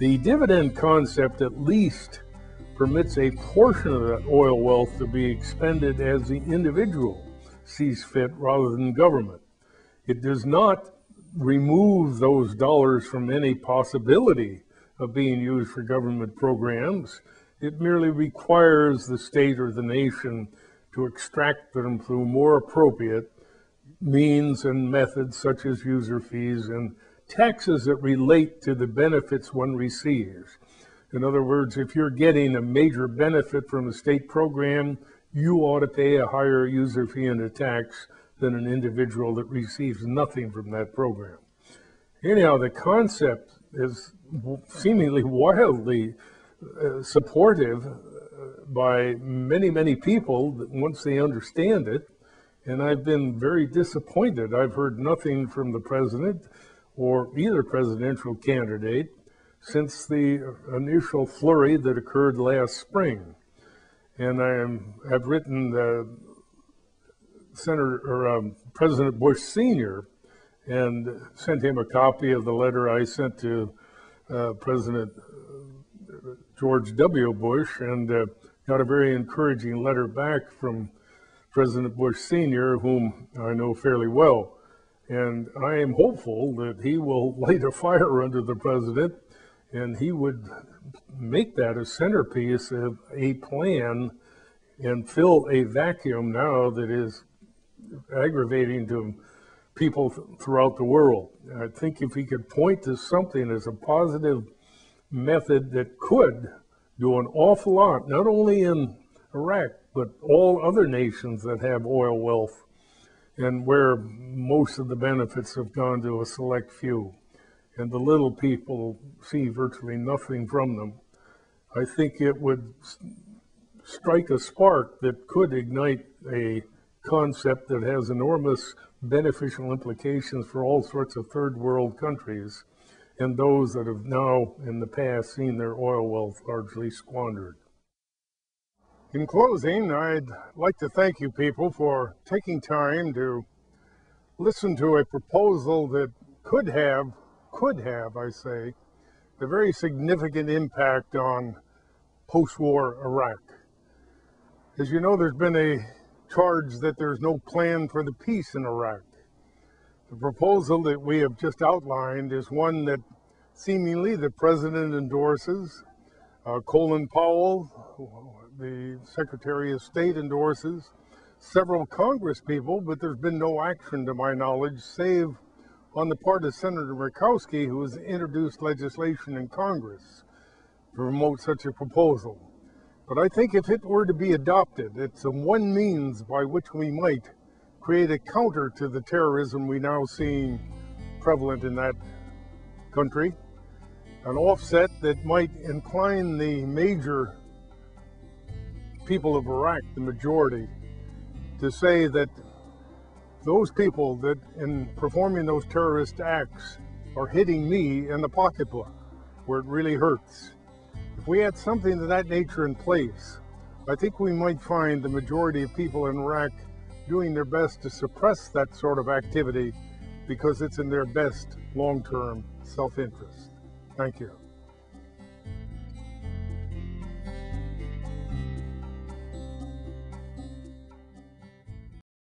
The dividend concept at least permits a portion of that oil wealth to be expended as the individual sees fit rather than government. It does not remove those dollars from any possibility of being used for government programs. It merely requires the state or the nation to extract them through more appropriate means and methods such as user fees and taxes that relate to the benefits one receives. In other words, if you're getting a major benefit from a state program, you ought to pay a higher user fee and a tax than an individual that receives nothing from that program. Anyhow, the concept is seemingly wildly supportive by many people once they understand it, and I've been very disappointed. I've heard nothing from the president or either presidential candidate since the initial flurry that occurred last spring. And I've written President Bush Sr. and sent him a copy of the letter I sent to President George W. Bush, and got a very encouraging letter back from President Bush Sr., whom I know fairly well. And I am hopeful that he will light a fire under the president, and he would make that a centerpiece of a plan and fill a vacuum now that is aggravating to people throughout the world. I think if he could point to something as a positive method that could do an awful lot, not only in Iraq, but all other nations that have oil wealth and where most of the benefits have gone to a select few, and the little people see virtually nothing from them, I think it would strike a spark that could ignite a concept that has enormous beneficial implications for all sorts of third world countries and those that have now in the past seen their oil wealth largely squandered. In closing, I'd like to thank you people for taking time to listen to a proposal that could have, I say, a very significant impact on post-war Iraq. As you know, there's been a charge that there's no plan for the peace in Iraq. The proposal that we have just outlined is one that seemingly the president endorses, Colin Powell, the Secretary of State, endorses, several Congress people, but there's been no action to my knowledge, save on the part of Senator Murkowski, who has introduced legislation in Congress to promote such a proposal. But I think if it were to be adopted, it's the one means by which we might create a counter to the terrorism we now see prevalent in that country, an offset that might incline the major people of Iraq, the majority, to say that those people that in performing those terrorist acts are hitting me in the pocketbook where it really hurts. If we had something of that nature in place, I think we might find the majority of people in Iraq doing their best to suppress that sort of activity because it's in their best long-term self-interest. Thank you.